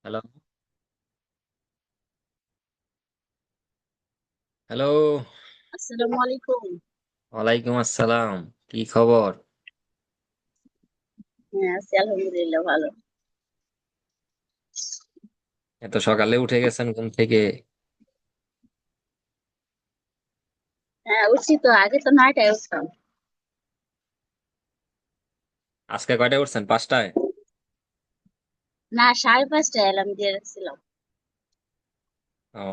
Hello. Hello. আসসালামু আলাইকুম। ওয়ালাইকুম আসসালাম। কি খবর? হ্যাঁ, আছি আলহামদুলিল্লাহ ভালো। এত সকালে উঠে গেছেন ঘুম থেকে? হ্যাঁ, উঠছি তো, আগে তো 9টায় উঠতাম। আজকে কয়টায় উঠছেন? 5টায়? না, 5:30টায় অ্যালার্ম দিয়ে রাখছিলাম। ও,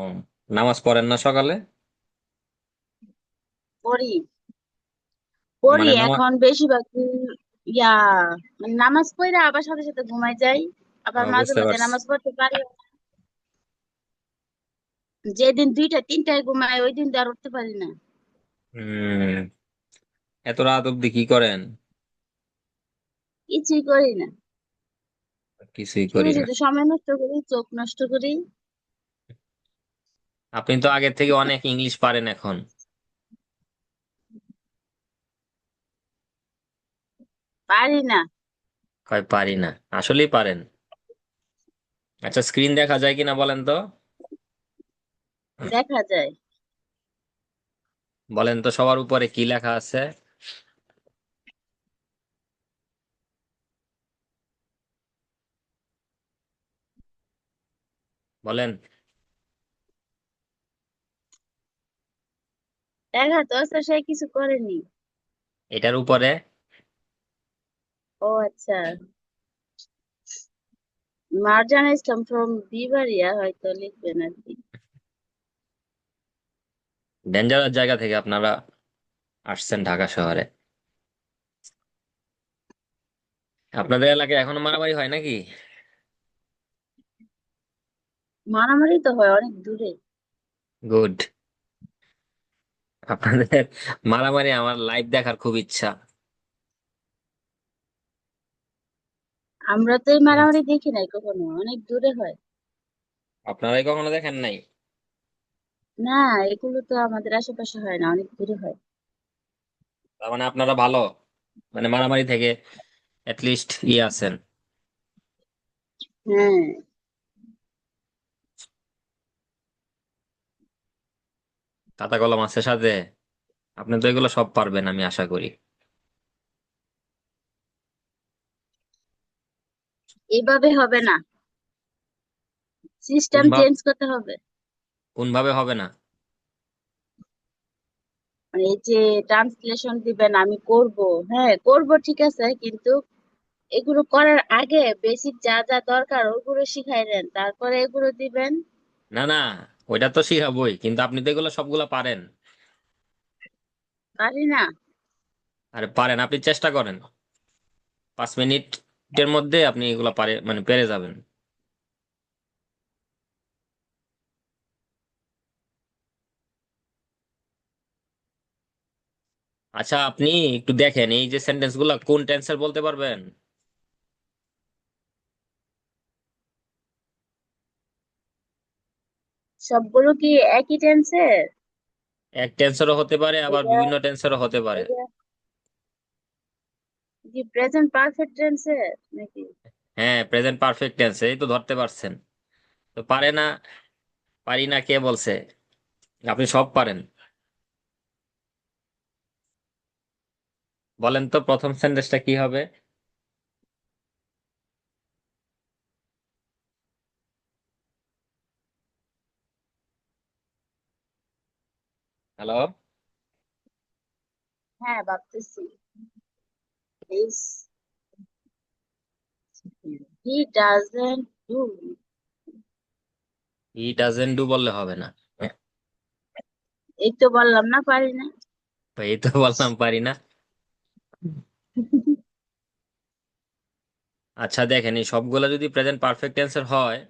নামাজ পড়েন না সকালে? পড়ি পড়ি মানে নামাজ। এখন বেশিরভাগ ইয়া মানে নামাজ পড়ে আবার সাথে সাথে ঘুমাই যাই। আবার মাঝে বুঝতে মাঝে পারছি। নামাজ পড়তে পারি। যেদিন 2টা 3টায় ঘুমাই ওই দিন তো আর উঠতে পারি না। হম। এত রাত অব্দি কি করেন? কিছুই করি না, কিছুই শুধু করি না। শুধু সময় নষ্ট করি, চোখ নষ্ট করি। আপনি তো আগের থেকে অনেক ইংলিশ পারেন এখন। পারি না। কয় পারি না? আসলেই পারেন? আচ্ছা, স্ক্রিন দেখা যায় কিনা বলেন তো। দেখা যায়। বলেন তো সবার উপরে কি লেখা আছে? বলেন। দেখা তো আছে, সে কিছু করেনি। এটার উপরে। ও আচ্ছা, মার্জানা ইসলাম ফ্রম বিবারিয়া হয়তো লিখবেন আর কি। ডেঞ্জারাস জায়গা থেকে আপনারা আসছেন ঢাকা শহরে। আপনাদের এলাকায় এখনো মারামারি হয় নাকি? মারামারি তো হয় অনেক দূরে। গুড। আপনাদের মারামারি আমার লাইভ দেখার খুব ইচ্ছা। আমরা তো এই মারামারি দেখি নাই কখনো, অনেক দূরে হয়। আপনারাই কখনো দেখেন নাই? না, এগুলো তো আমাদের আশেপাশে হয় না, অনেক দূরে হয়। তার মানে আপনারা ভালো, মানে মারামারি থেকে লিস্ট আছেন। হ্যাঁ, খাতা কলম আছে সাথে? আপনি তো এগুলো সব পারবেন আমি আশা করি। এভাবে হবে না, কোন সিস্টেম ভাব চেঞ্জ করতে হবে। কোন ভাবে হবে না? মানে এই যে ট্রান্সলেশন দিবেন আমি করব, হ্যাঁ করব ঠিক আছে, কিন্তু এগুলো করার আগে বেসিক যা যা দরকার ওগুলো শিখাই দেন, তারপরে এগুলো দিবেন। না না, ওইটা তো শিখাবই, কিন্তু আপনি তো এগুলো সবগুলো পারেন। পারি না। আরে পারেন, আপনি চেষ্টা করেন। 5 মিনিটের মধ্যে আপনি এগুলো পারে মানে পেরে যাবেন। আচ্ছা, আপনি একটু দেখেন এই যে সেন্টেন্স গুলা কোন টেন্সের বলতে পারবেন? সবগুলো কি একই টেন্সের? এক টেন্সেরও হতে পারে, আবার এটা বিভিন্ন টেন্সেরও হতে পারে। এটা কি প্রেজেন্ট পারফেক্ট টেন্সের নাকি? হ্যাঁ, প্রেজেন্ট পারফেক্ট টেন্স, এই তো ধরতে পারছেন। তো পারে না, পারি না কে বলছে? আপনি সব পারেন। বলেন তো প্রথম সেন্টেন্সটা কি হবে? হ্যালো। হ্যাঁ, ভাবতেছি। Is he doesn't do? He doesn't do বললে হবে না। এই তো বললাম না, পারি না। তো এই তো বললাম পারি না। আচ্ছা দেখেন, এই সবগুলা যদি প্রেজেন্ট পারফেক্ট টেন্সের হয়,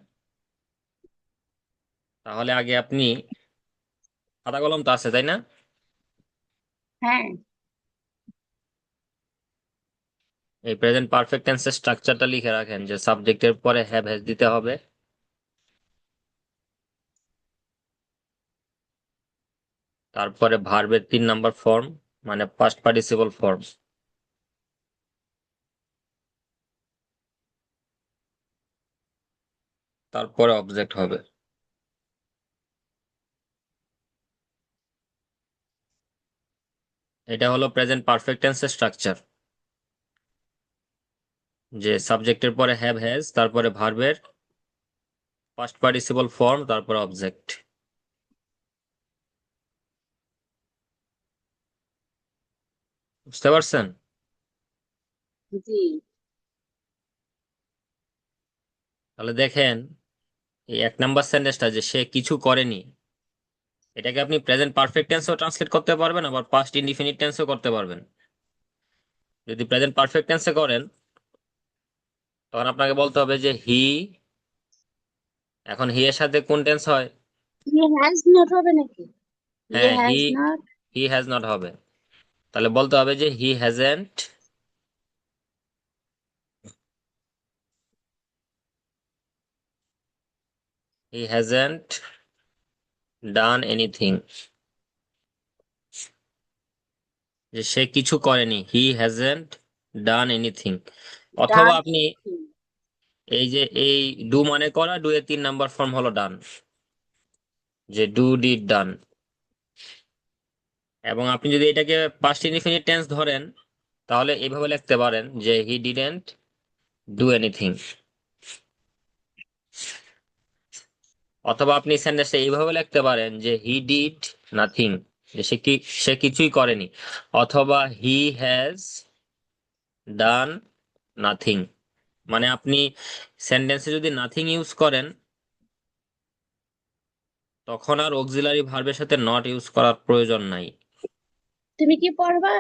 তাহলে আগে আপনি, খাতা কলম তো আছে তাই না? হ্যাঁ, এই প্রেজেন্ট পারফেক্ট টেন্সের স্ট্রাকচারটা লিখে রাখেন যে সাবজেক্টের পরে হ্যাভ হ্যাজ দিতে হবে। তারপরে ভার্বের 3 নাম্বার ফর্ম, মানে পাস্ট পার্টিসিপল ফর্ম, তারপরে অবজেক্ট হবে। এটা হলো প্রেজেন্ট পারফেক্ট টেন্সের স্ট্রাকচার, যে সাবজেক্টের পরে হ্যাভ হ্যাজ, তারপরে ভার্বের পাস্ট পার্টিসিপল ফর্ম, তারপরে অবজেক্ট। বুঝতে পারছেন? জি। তাহলে দেখেন, এই 1 নাম্বার সেন্টেন্সটা যে সে কিছু করেনি, এটাকে আপনি প্রেজেন্ট পারফেক্ট টেন্সেও ট্রান্সলেট করতে পারবেন, আবার পাস্ট ইনডিফিনিট টেন্সেও করতে পারবেন। যদি প্রেজেন্ট পারফেক্ট টেন্সে করেন, তখন আপনাকে বলতে হবে যে হি, এখন হি এর সাথে কোন টেন্স হয়? হি হ্যাজ নট হবে নাকি? হি হ্যাঁ, he, has not. He has not হবে। তাহলে বলতে হবে যে হি হ্যাজেন্ট ডান এনিথিং, যে সে কিছু করেনি, হি হ্যাজেন্ট ডান এনিথিং। অথবা ডান আপনি এনিথিং। এই যে এই ডু মানে করা, ডু এর 3 নাম্বার ফর্ম হলো ডান, যে ডু ডিড ডান। এবং আপনি যদি এটাকে পাস্ট ইনডিফিনিট টেন্স ধরেন, তাহলে এইভাবে লিখতে পারেন যে হি ডিডেন্ট ডু এনিথিং। অথবা আপনি সেন্টেন্সটা এইভাবে লিখতে পারেন যে হি ডিড নাথিং, যে সে কিছুই করেনি। অথবা হি হ্যাজ ডান নাথিং। মানে আপনি সেন্টেন্সে যদি নাথিং ইউজ করেন, তখন আর অক্সিলারি ভার্বের সাথে নট ইউজ করার প্রয়োজন নাই। তুমি কি পড়বা?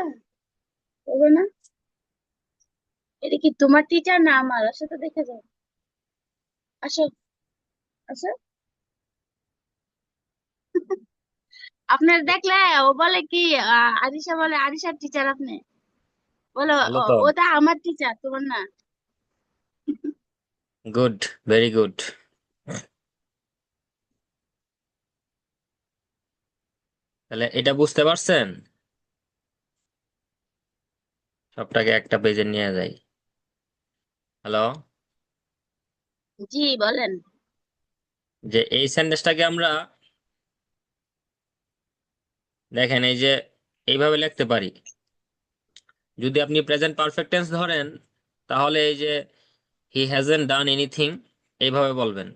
পড়বো না? এটা কি তোমার টিচার না আমার? আসো তো দেখে যাও। আসো। আসো। আপনার দেখলে ও বলে কি, আরিশা বলে আরিশার টিচার আপনি। বলো ভালো তো। ওটা আমার টিচার, তোমার না। Good, very good. তাহলে এটা বুঝতে পারছেন? সবটাকে একটা পেজে নিয়ে যাই। হ্যালো? জি বলেন। যে এই সেন্টেন্সটাকে আমরা, দেখেন এই যে এইভাবে লিখতে পারি। যদি আপনি প্রেজেন্ট পারফেক্ট টেন্স ধরেন, তাহলে এই যে হি হ্যাজেন্ট ডান এনিথিং এইভাবে বলবেন।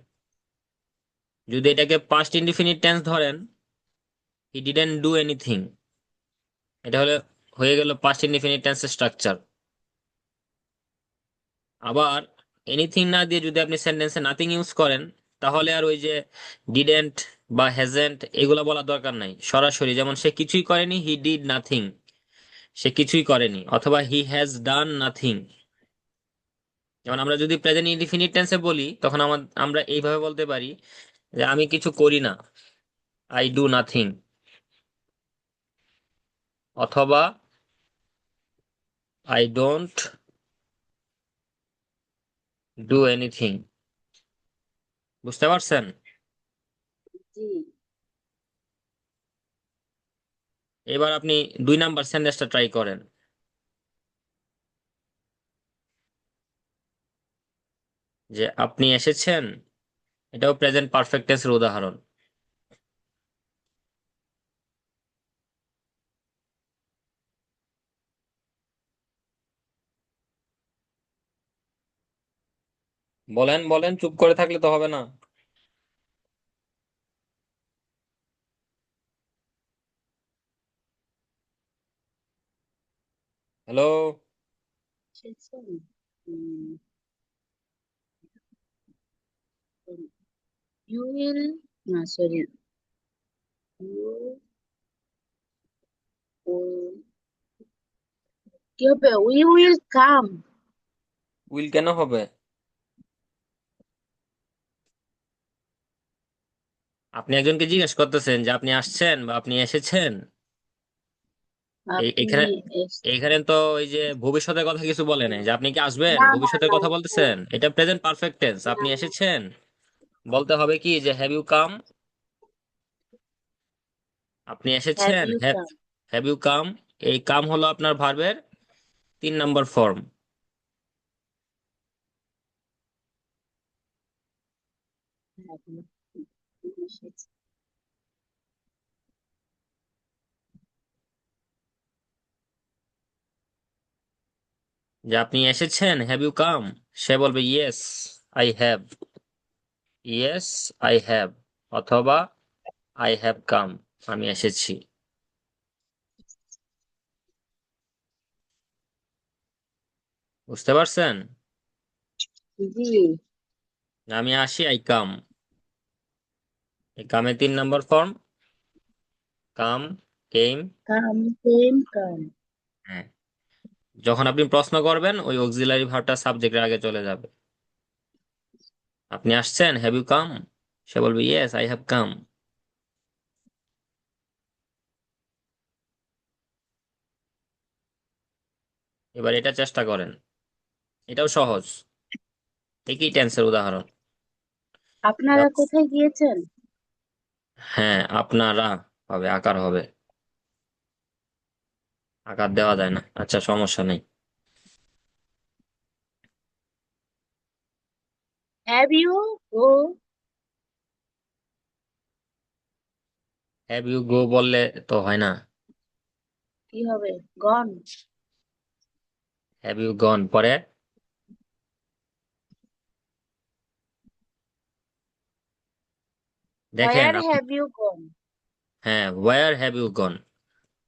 যদি এটাকে পাস্ট ইনডিফিনিট টেন্স ধরেন, হি ডিডেন্ট ডু এনিথিং। এটা হয়ে গেল পাস্ট ইনডিফিনিট টেন্সের স্ট্রাকচার। আবার এনিথিং না দিয়ে যদি আপনি সেন্টেন্সে নাথিং ইউজ করেন, তাহলে আর ওই যে ডিডেন্ট বা হ্যাজেন্ট এগুলা বলা দরকার নাই। সরাসরি যেমন সে কিছুই করেনি, হি ডিড নাথিং, সে কিছুই করেনি। অথবা হি হ্যাজ ডান নাথিং। যেমন আমরা যদি প্রেজেন্ট ইনডিফিনিট টেন্সে বলি, তখন আমরা এইভাবে বলতে পারি যে আমি কিছু করি না, আই ডু নাথিং। অথবা আই ডোন্ট ডু এনিথিং। বুঝতে পারছেন? জি। এবার আপনি 2 নাম্বার সেন্টেন্সটা ট্রাই করেন, যে আপনি এসেছেন। এটাও প্রেজেন্ট পারফেক্ট টেন্সের উদাহরণ। বলেন বলেন, চুপ করে থাকলে তো হবে না। হ্যালো? ইউ উইল, না সরি, ইউ কি হবে? We will come. উইল কেন হবে? আপনি একজনকে জিজ্ঞেস করতেছেন যে আপনি আসছেন বা আপনি এসেছেন। আপনি এখানে এস- এখানে তো ওই যে ভবিষ্যতের কথা কিছু বলে নাই, যে আপনি কি আসবেন, না না ভবিষ্যতের না কথা না বলতেছেন। এটা প্রেজেন্ট পারফেক্ট টেন্স, না আপনি না। এসেছেন। বলতে হবে কি যে হ্যাভ ইউ কাম। আপনি হ্যাভ এসেছেন, you have. Come? Have you come? এই কাম হলো আপনার ভার্বের 3 নম্বর ফর্ম। হ্যাভ ইউ এসেছে। যে আপনি এসেছেন, হ্যাভ ইউ কাম, সে বলবে yes I have. Yes I have, অথবা আই হ্যাভ কাম, আমি এসেছি। বুঝতে পারছেন? জি। আমি আসি, আই কাম। এই কামে 3 নম্বর ফর্ম, কাম, কেম। কাম কেম কাম। হ্যাঁ, যখন আপনি প্রশ্ন করবেন ওই অক্সিলারি ভার্বটা সাবজেক্টের আগে চলে যাবে। আপনি আসছেন, হ্যাভ ইউ কাম, সে বলবে ইয়েস আই হ্যাভ কাম। এবার এটা চেষ্টা করেন, এটাও সহজ, একই টেন্সের উদাহরণ। আপনারা কোথায় গিয়েছেন? হ্যাঁ, আপনারা হবে, আকার হবে, আকার দেওয়া যায় না, আচ্ছা সমস্যা নেই। Have you go? Have you go বললে তো হয় না। কি হবে? গন? হ্যাভ ইউ গন পরে, দেখেন হোয়ার আপনি। Have you gone? হ্যাঁ, ওয়্যার হ্যাভ ইউ গন,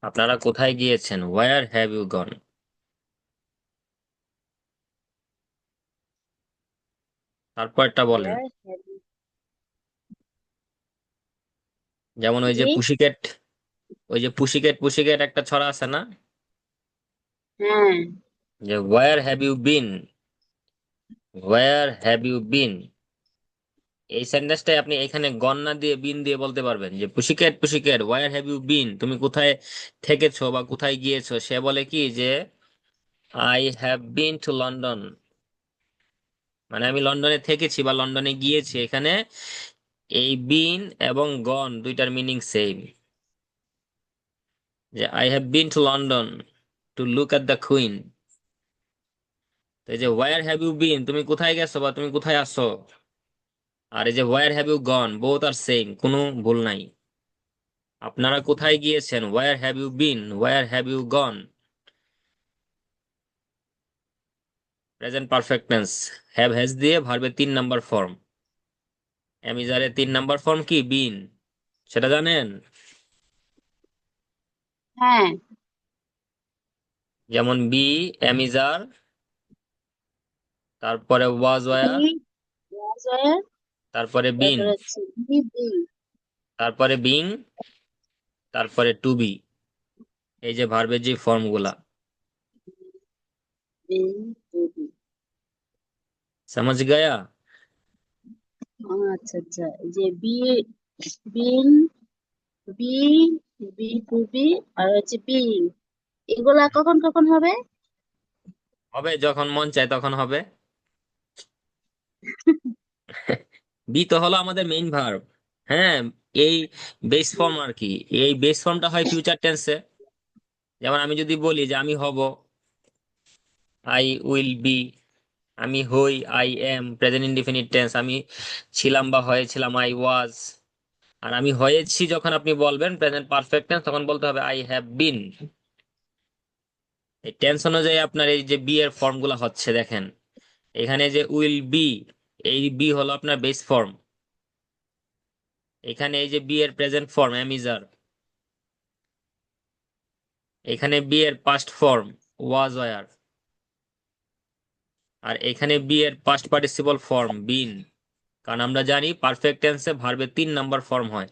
আপনারা কোথায় গিয়েছেন, ওয়্যার হ্যাভ ইউ গন। তারপরটা বলেন। Where have you? যেমন ওই যে জি। পুশিকেট, ওই যে পুশিকেট পুশিকেট একটা ছড়া আছে না, হ্যাঁ। যে where have you been, where have you been. এই সেন্টেন্সটাই আপনি এখানে গণ না দিয়ে বিন দিয়ে বলতে পারবেন, যে পুশিকেট পুশিকেট ওয়্যার হ্যাভ ইউ বিন, তুমি কোথায় থেকেছো বা কোথায় গিয়েছো। সে বলে কি যে I have been to London, মানে আমি লন্ডনে থেকেছি বা লন্ডনে গিয়েছি। এখানে এই বিন এবং গন দুইটার মিনিং সেম, যে I have been to London two look at the queen. তো এই যে ওয়্যার হ্যাভ ইউ বিন, তুমি কোথায় গেছো বা তুমি কোথায় আছো, আর এই যে where have you gone, both are same, কোনো ভুল নাই। আপনারা কোথায় গিয়েছেন, where have you been, where have you gone. Present perfect tense, have has দিয়ে ভার্বের 3 নম্বর ফর্ম। অ্যামিজারের 3 নম্বর ফর্ম কি, বিন, সেটা জানেন? হ্যাঁ। যেমন বি অ্যামিজার, তারপরে ওয়াজ বি ওয়্যার, ওয়াজ ওয়্যার। তারপরে বিন, তারপরে হচ্ছে বি বি। তারপরে বিং, তারপরে টু বি। এই যে ভার্বের যে ফর্ম গুলা, বি টু বি। সমাজ গায়া। আচ্ছা আচ্ছা, এই যে বি, বিন, বি, বি টু বি, আর হচ্ছে বিং, এগুলা কখন কখন হবে? হবে যখন মন চায় তখন হবে। বি তো হলো আমাদের মেইন ভার্ব। হ্যাঁ, এই বেস ফর্ম আর কি। এই বেস ফর্মটা হয় ফিউচার টেন্সে। যেমন আমি যদি বলি যে আমি হব, আই উইল বি। আমি হই, I am present indefinite tense. আমি ছিলাম বা হয়েছিলাম, আই ওয়াজ। আর আমি হয়েছি যখন আপনি বলবেন প্রেজেন্ট পারফেক্ট টেন্স, তখন বলতে হবে আই হ্যাভ বিন। এই টেন্স অনুযায়ী আপনার এই যে বি এর ফর্ম গুলা হচ্ছে, দেখেন এখানে যে উইল বি, এই বি হলো আপনার বেস ফর্ম। এখানে এই যে বি এর প্রেজেন্ট ফর্ম অ্যামিজার, এখানে বি এর পাস্ট ফর্ম ওয়াজ ওয়্যার, আর এখানে বি এর পাস্ট পার্টিসিপল ফর্ম বিন। কারণ আমরা জানি পারফেক্ট টেন্সে ভার্বের 3 নম্বর ফর্ম হয়।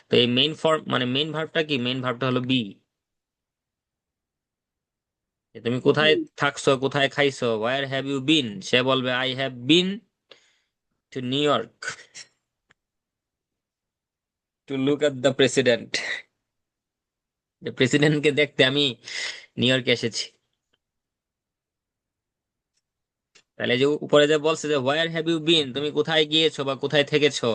তো এই মেইন ফর্ম মানে মেইন ভার্বটা কি, মেইন ভার্বটা হলো বি। তুমি কোথায় থাকছো, কোথায় খাইছো, ওয়ার হ্যাভ ইউ বিন, সে বলবে I have been to New York to look at the president. প্রেসিডেন্টকে দেখতে আমি নিউ ইয়র্কে এসেছি। তাহলে যে উপরে যে বলছে যে হোয়ার হ্যাভ ইউ বিন, তুমি কোথায় গিয়েছো বা কোথায় থেকেছো,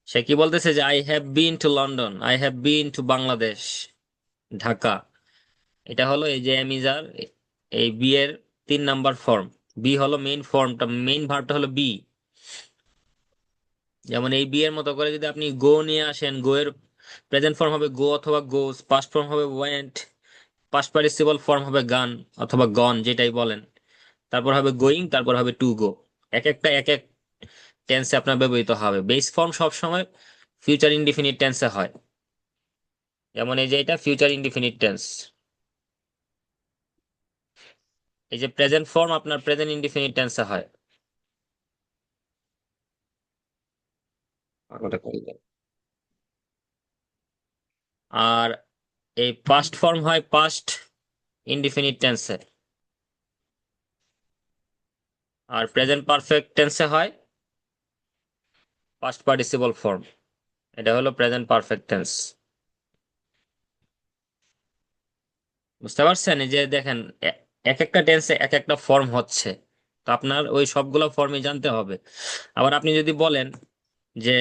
সে কি বলতেছে যে I have been to London, I have been two Bangladesh, Dhaka. এটা হলো এই যে এমিজার, এই বি এর 3 নাম্বার ফর্ম। বি হলো মেইন ফর্মটা, মেইন ভার্বটা হলো বি। যেমন এই বি এর মতো করে যদি আপনি গো নিয়ে আসেন, গো এর প্রেজেন্ট ফর্ম হবে গো অথবা গোস, পাস্ট ফর্ম হবে ওয়েন্ট, পাস্ট পার্টিসিপল ফর্ম হবে গান অথবা গন, যেটাই বলেন। তারপর হবে গোয়িং, তারপর হবে টু গো। এক একটা এক এক টেন্সে আপনার ব্যবহৃত হবে। বেস ফর্ম সবসময় ফিউচার ইনডিফিনিট টেন্সে হয়। যেমন এই যে এটা ফিউচার ইনডিফিনিট টেন্স। এই যে প্রেজেন্ট ফর্ম আপনার প্রেজেন্ট ইনডিফিনিট টেন্সে হয়। ওটা করে দেন। আর এই পাস্ট ফর্ম হয় পাস্ট ইনডিফিনিট টেন্সে, আর প্রেজেন্ট পারফেক্ট টেন্সে হয় পাস্ট পার্টিসিপল ফর্ম। এটা হলো প্রেজেন্ট পারফেক্ট টেন্স। বুঝতে পারছেন? এই যে দেখেন, এক একটা টেন্সে এক একটা ফর্ম হচ্ছে, তো আপনার ওই সবগুলো ফর্মই জানতে হবে। আবার আপনি যদি বলেন যে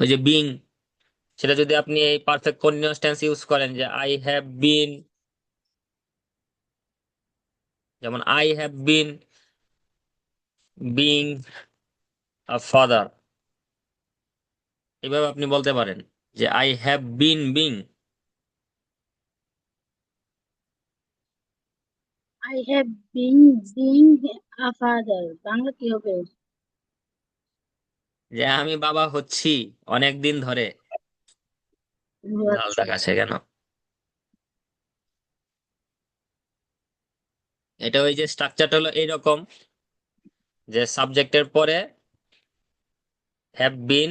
ওই যে বিং, সেটা যদি আপনি এই পারফেক্ট কন্টিনিউয়াস টেন্স ইউজ করেন, যে আই হ্যাভ বিন, যেমন I have bin being a father, এভাবে আপনি বলতে পারেন যে I have bin being. I have bin being a father, Bangla কি হবে? যে আমি বাবা হচ্ছি অনেক দিন ধরে। ও লাল আচ্ছা। দাগ আছে কেন? এটা ওই যে স্ট্রাকচারটা হলো এইরকম, যে সাবজেক্টের পরে have been,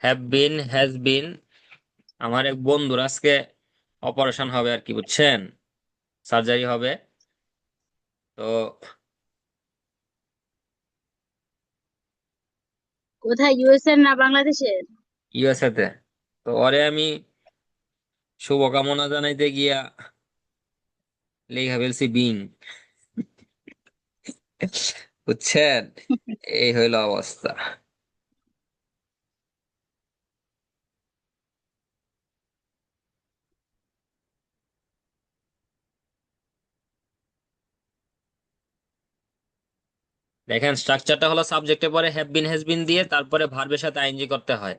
have been, has been. আমার এক বন্ধুর আজকে অপারেশন হবে আর কি, বুঝছেন? সার্জারি হবে। তো কোথায়, ইউএসএ না বাংলাদেশের? ইউএসএ তে। তো ওরে আমি শুভকামনা জানাইতে গিয়া লেখা ফেলছি বিং, বুঝছেন? এই হইলো অবস্থা। দেখেন, স্ট্রাকচারটা হলো সাবজেক্টের পরে হ্যাভ বিন হ্যাজ বিন দিয়ে তারপরে ভার্বের সাথে আইএনজি করতে হয়।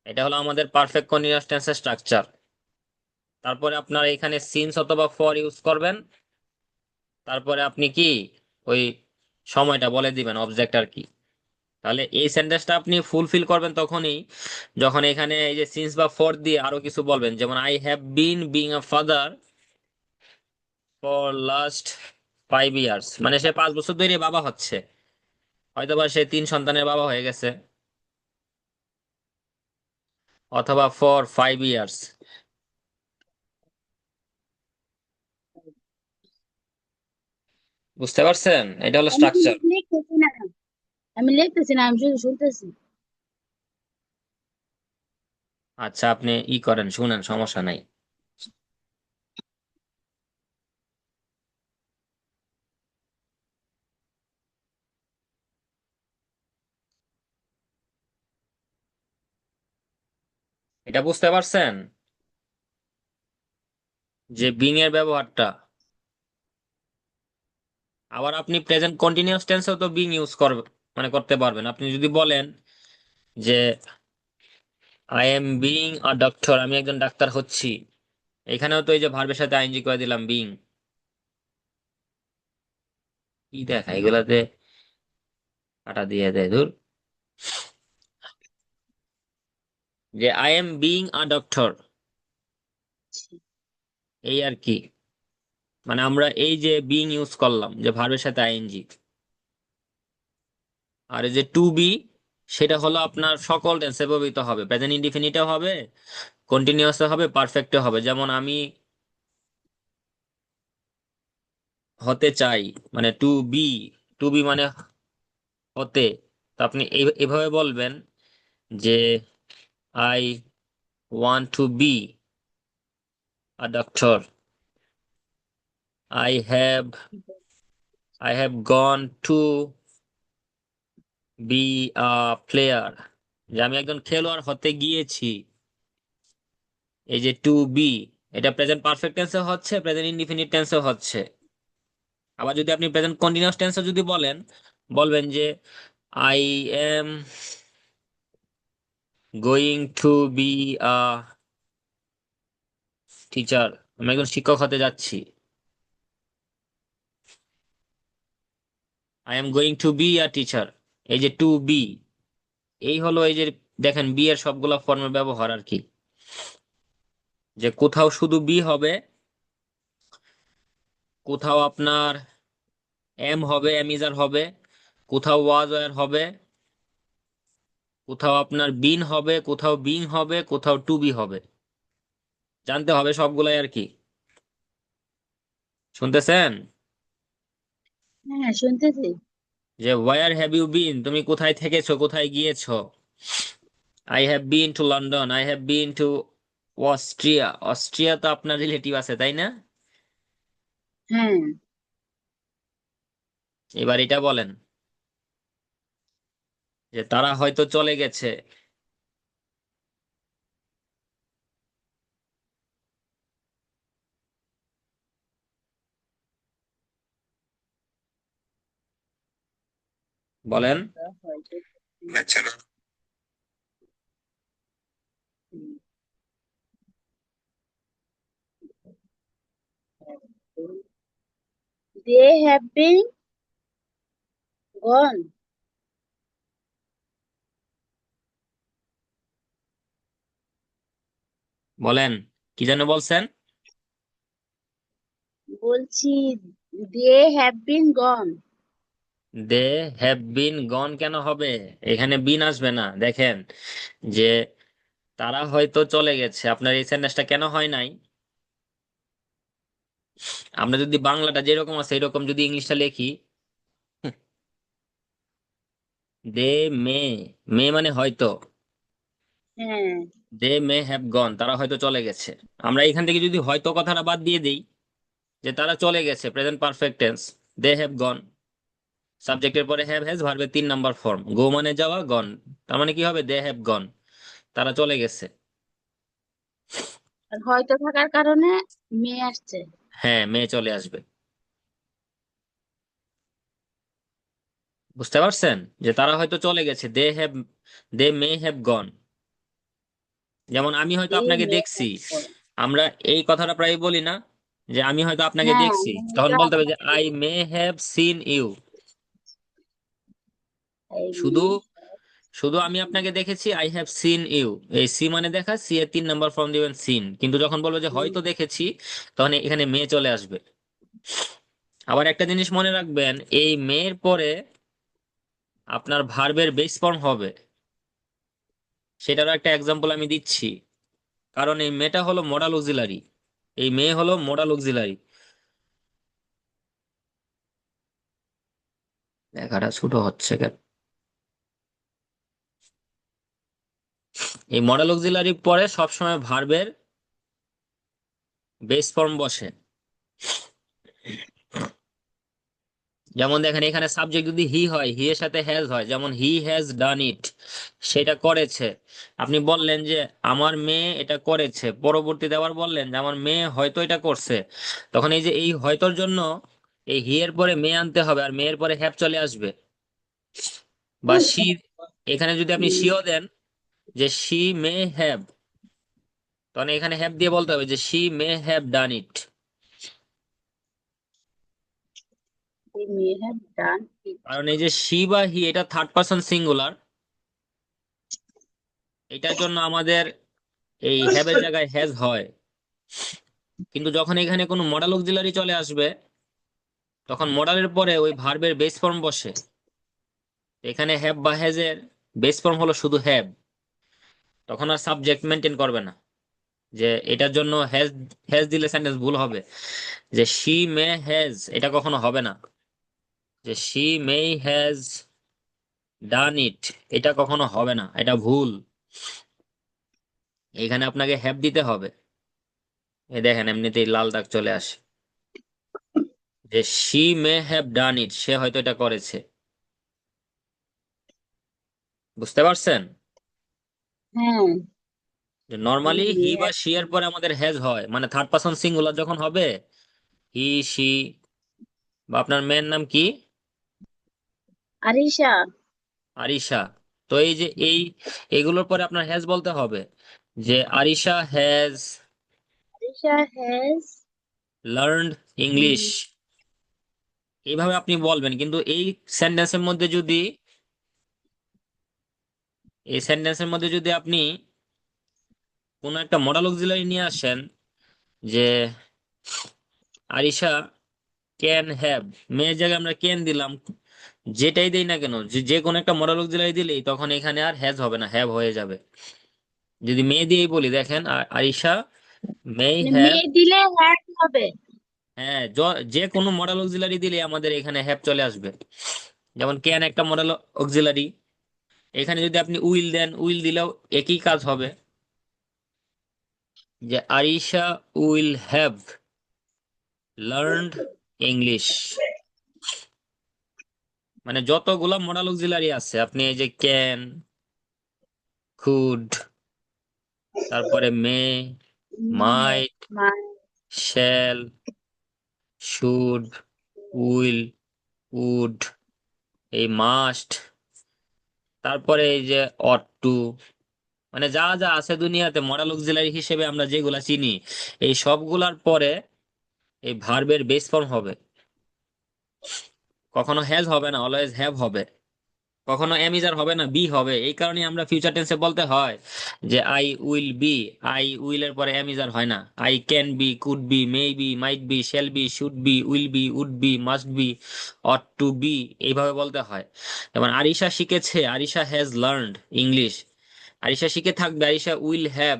এটা হলো আমাদের পারফেক্ট কন্টিনিউয়াস টেন্সের স্ট্রাকচার। তারপরে আপনার এখানে সিন্স অথবা ফর ইউজ করবেন। তারপরে আপনি কি ওই সময়টা বলে দিবেন, অবজেক্ট আর কি। তাহলে এই সেন্টেন্সটা আপনি ফুলফিল করবেন তখনই যখন এখানে এই যে সিন্স বা ফর দিয়ে আরো কিছু বলবেন, যেমন I have bin being a father for last 5 years, মানে সে 5 বছর ধরে বাবা হচ্ছে। হয়তোবা সে 3 সন্তানের বাবা হয়ে গেছে, অথবা ফর 5 ইয়ার্স। বুঝতে পারছেন? এটা হলো আমি স্ট্রাকচার। লিখতেছি না, আমি লিখতেছি না, আমি শুধু শুনতেছি। আচ্ছা, আপনি ই করেন, শুনেন, সমস্যা নাই। এটা বুঝতে পারছেন যে বিং এর ব্যবহারটা? আবার আপনি প্রেজেন্ট কন্টিনিউয়াস টেন্সেও তো বিং ইউজ করবে, মানে করতে পারবেন। আপনি যদি বলেন যে I am being a doctor, আমি একজন ডাক্তার হচ্ছি, এখানেও তো এই যে ভার্বের সাথে আইএনজি করে দিলাম বিং। কি দেখা এগুলাতে কাটা দিয়ে দেয় দূর। যে I am being a doctor, এই আর কি। মানে আমরা এই যে বিং ইউজ করলাম যে ভার্বের সাথে আইএনজি। আর এই যে টু বি, সেটা হলো আপনার সকল টেন্সে ব্যবহৃত হবে, প্রেজেন্ট ইনডিফিনিটও হবে, কন্টিনিউয়াস হবে, পারফেক্টও হবে। যেমন আমি হতে চাই, মানে টু বি, টু বি মানে হতে। তো আপনি এভাবে বলবেন যে I want to be a doctor. I have I have gone to be a player. যে আমি একজন খেলোয়াড় হতে গিয়েছি। এই যে টু বি, এটা প্রেজেন্ট পারফেক্ট টেন্সে হচ্ছে, প্রেজেন্ট ইনডিফিনিট টেন্সে হচ্ছে। আবার যদি আপনি প্রেজেন্ট কন্টিনিউয়াস টেন্সে যদি বলেন, বলবেন যে I am going to be a teacher. আমি একজন শিক্ষক হতে যাচ্ছি। I am going to be a teacher. এই যে টু বি, এই হলো এই যে দেখেন বি এর সবগুলা ফর্মের ব্যবহার আর কি। যে কোথাও শুধু বি হবে, কোথাও আপনার এম হবে, এম ইজার হবে, কোথাও ওয়াজ ওয়ার হবে, কোথাও আপনার বিন হবে, কোথাও বিং হবে, কোথাও টু বি হবে। জানতে হবে সবগুলাই আর কি। শুনতেছেন? হ্যাঁ, শুনতেছি। যে ওয়ার হ্যাভ ইউ বিন, তুমি কোথায় থেকেছো, কোথায় গিয়েছো। I have been to London, I have been two Austria. Austria তো আপনার রিলেটিভ আছে তাই না? হ্যাঁ, এবার এটা বলেন যে তারা হয়তো চলে গেছে। বলেন। হয়তো they have been gone. বলেন, কি যেন বলছেন? বলছি they have been gone. They have been gone কেন হবে? এখানে বিন আসবে না। দেখেন যে তারা হয়তো চলে গেছে, আপনার এই সেন্টেন্সটা কেন হয় নাই? আমরা যদি বাংলাটা যেরকম আছে এরকম যদি ইংলিশটা লিখি, দে মে, মে মানে হয়তো, হ্যাঁ, দে মে হ্যাভ গন, তারা হয়তো চলে গেছে। আমরা এখান থেকে যদি হয়তো কথাটা বাদ দিয়ে দিই, যে তারা চলে গেছে, present perfect tense, they have gone, সাবজেক্টের পরে হ্যাভ হ্যাজ ভার্বের 3 নাম্বার ফর্ম, গো মানে যাওয়া, গন, তার মানে কি হবে? দে হ্যাভ গন, তারা চলে গেছে। আর হয়তো থাকার কারণে মেয়ে আসছে। হ্যাঁ, মে চলে আসবে। বুঝতে পারছেন? যে তারা হয়তো চলে গেছে, দে মে হ্যাভ গন। যেমন আমি হয়তো they আপনাকে may দেখছি, have gone. আমরা এই কথাটা প্রায় বলি না, যে আমি হয়তো আপনাকে হ্যাঁ, দেখছি, তখন মেয়েটা বলতে হবে যে আপনাকে I may have seen you. এই শুধু মেয়ে শুধু আমি আপনাকে দেখেছি, আই হ্যাভ সিন ইউ। এই সি মানে দেখা, সি এর 3 নাম্বার ফর্ম দিবেন সিন। কিন্তু যখন বলবো যে হয়তো দেখেছি, তখন এখানে মে চলে আসবে। আবার একটা জিনিস মনে রাখবেন, এই মেয়ের পরে আপনার ভার্বের বেস ফর্ম হবে। সেটারও একটা এক্সাম্পল আমি দিচ্ছি। কারণ এই মেয়েটা হলো মডাল অক্সিলারি, এই মেয়ে হলো মডাল অক্সিলারি। লেখাটা ছোট হচ্ছে কেন? এই মডাল অক্সিলারি পরে সবসময় ভার্বের বেস ফর্ম বসে। যেমন দেখেন এখানে সাবজেক্ট যদি হি হয়, হি এর সাথে হ্যাজ হয়, যেমন হি হ্যাজ ডান ইট, সেটা করেছে। আপনি বললেন যে আমার মেয়ে এটা করেছে, পরবর্তীতে আবার বললেন যে আমার মেয়ে হয়তো এটা করছে। তখন এই যে এই হয়তোর জন্য এই হি এর পরে মেয়ে আনতে হবে, আর মেয়ের পরে হ্যাভ চলে আসবে। বা শি, এখানে যদি আপনি শিও দেন যে শি মে হ্যাভ, তখন এখানে হ্যাভ দিয়ে বলতে হবে যে she may have done it. they may have done it. কারণ এই যে শি বা হি, এটা থার্ড পারসন সিঙ্গুলার, এটার জন্য আমাদের এই হ্যাভের জায়গায় হ্যাজ হয়। কিন্তু যখন এখানে কোনো মডাল অক্সিলারি চলে আসবে, তখন মডালের পরে ওই ভার্বের বেস ফর্ম বসে। এখানে হ্যাভ বা হ্যাজ এর বেস ফর্ম হলো শুধু হ্যাভ, তখন আর সাবজেক্ট মেনটেন করবে না। যে এটার জন্য হ্যাজ হ্যাজ দিলে সেন্টেন্স ভুল হবে। যে শি মে হ্যাজ, এটা কখনো হবে না। যে শি মে হ্যাজ ডান ইট, এটা কখনো হবে না, এটা ভুল। এখানে আপনাকে হ্যাভ দিতে হবে। এই দেখেন এমনিতেই লাল দাগ চলে আসে, যে শি মে হ্যাভ ডান ইট, সে হয়তো এটা করেছে। বুঝতে পারছেন? হ্যাঁ। যে নর্মালি হি বা শি এর পরে আমাদের হ্যাজ হয়, মানে থার্ড পারসন সিঙ্গুলার যখন হবে, হি, শি, বা আপনার মেয়ের নাম কি, আরিশা। আরিশা। তো এই যে এগুলোর পরে আপনার হ্যাজ বলতে হবে, যে Arisha has Arisha has. Learned English. এইভাবে আপনি বলবেন, কিন্তু সেন্টেন্সের মধ্যে যদি এই সেন্টেন্সের মধ্যে যদি আপনি কোনো একটা মডাল অক্সিলারি নিয়ে আসেন, যে আরিশা ক্যান হ্যাভ, মেয়ের জায়গায় আমরা ক্যান দিলাম, যেটাই দেই না কেন, যে যে কোনো একটা মডাল অক্সিলারি দিলেই তখন এখানে আর হ্যাজ হবে না, হ্যাভ হয়ে যাবে। যদি মেয়ে দিয়েই বলি, দেখেন আরিশা মে মানে হ্যাভ, মেয়ে দিলে হ্যাজ হবে। হ্যাঁ, যে কোনো মডাল অক্সিলারি দিলে আমাদের এখানে হ্যাভ চলে আসবে। যেমন ক্যান একটা মডাল অক্সিলারি, এখানে যদি আপনি উইল দেন, উইল দিলেও একই কাজ হবে, যে Arisha will have learned English. মানে যতগুলা মডাল অক্সিলারি আছে, আপনি এই যে ক্যান, কুড, তারপরে মে, মাইট, মানে শ্যাল, শুড, উইল, উড, এই মাস্ট, তারপরে এই যে অট টু, মানে যা যা আছে দুনিয়াতে মডাল অক্সিলারি হিসেবে আমরা যেগুলা চিনি, এই সবগুলার পরে এই ভার্বের বেস ফর্ম হবে। কখনো হ্যাজ হবে না, অলওয়েজ হ্যাভ হবে। কখনো এম ইজ আর হবে না, বি হবে। এই কারণে আমরা ফিউচার টেন্সে বলতে হয় যে I will be. I will এর পরে এম ইজ আর হয় না। I can be, could be, may be, might be, shall be, should be, will be, would be, must be, ought to be, এইভাবে বলতে হয়। যেমন আরিশা শিখেছে, Arisha has learned English. Arisha শিখে থাকবে, Arisha will have,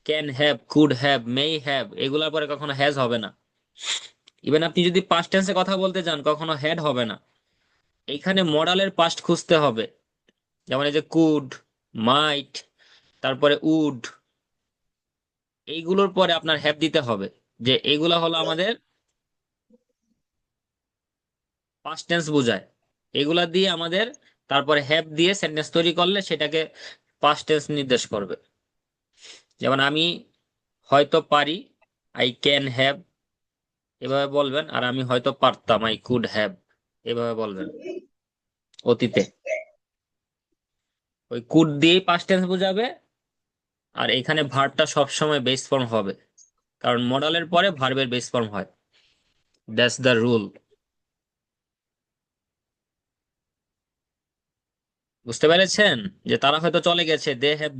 can have, could have, may have, এগুলোর পরে কখনো হ্যাজ হবে না। ইভেন আপনি যদি পাস্ট টেন্সে কথা বলতে যান, কখনো হ্যাড হবে না। এইখানে মডালের পাস্ট খুঁজতে হবে। যেমন এই যে কুড, মাইট, তারপরে উড, এইগুলোর পরে আপনার হ্যাভ দিতে হবে, যে এগুলা হলো আমাদের পাস্ট টেন্স বোঝায়। এগুলা দিয়ে আমাদের তারপরে হ্যাভ দিয়ে সেন্টেন্স তৈরি করলে সেটাকে পাস্ট টেন্স নির্দেশ করবে। যেমন আমি হয়তো পারি, আই ক্যান হ্যাভ, এভাবে বলবেন। আর আমি হয়তো পারতাম, আই কুড হ্যাভ, এভাবে বলবেন অতীতে। ওই কুড দিয়েই পাস্ট টেন্স বোঝাবে। আর এখানে ভার্বটা সবসময় বেস ফর্ম হবে, কারণ মডালের পরে ভার্বের বেস ফর্ম হয়। That's the rule. বুঝতে পেরেছেন? যে তারা হয়তো চলে গেছে, দে হ্যাভ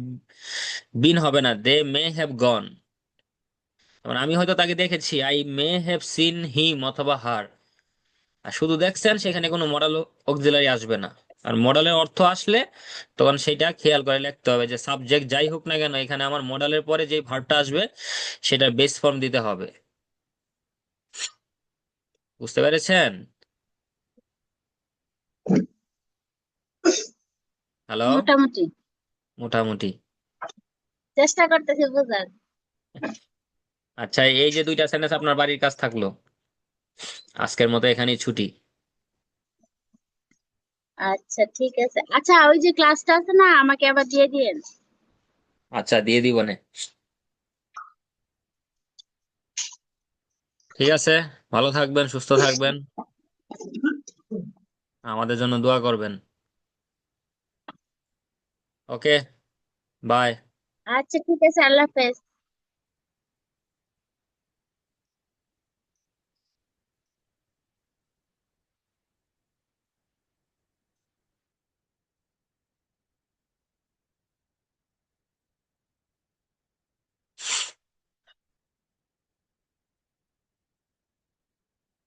বিন হবে না, দে মে হ্যাভ গন। যেমন আমি হয়তো তাকে দেখেছি, I may have seen him অথবা হার। আর শুধু দেখছেন, সেখানে কোনো মডাল অক্সিলারি আসবে না। আর মডালের অর্থ আসলে তখন সেটা খেয়াল করে লিখতে হবে, যে সাবজেক্ট যাই হোক না কেন, এখানে আমার মডালের পরে যে ভার্বটা আসবে সেটার বেস ফর্ম দিতে হবে। বুঝতে পেরেছেন? হ্যালো? মোটামুটি মোটামুটি। চেষ্টা করতেছি বোঝার। আচ্ছা, এই যে দুইটা সেন্টেন্স আপনার বাড়ির কাজ থাকলো, আজকের মতো এখানেই ছুটি। আচ্ছা ঠিক আছে, আচ্ছা ওই যে ক্লাসটা আছে না, আমাকে আবার দিয়ে দিয়েন। আচ্ছা, দিয়ে দিব নে। ঠিক আছে, ভালো থাকবেন, সুস্থ থাকবেন, আমাদের জন্য দোয়া করবেন। ওকে, বাই। আচ্ছা ঠিক আছে, আল্লাহ হাফেজ।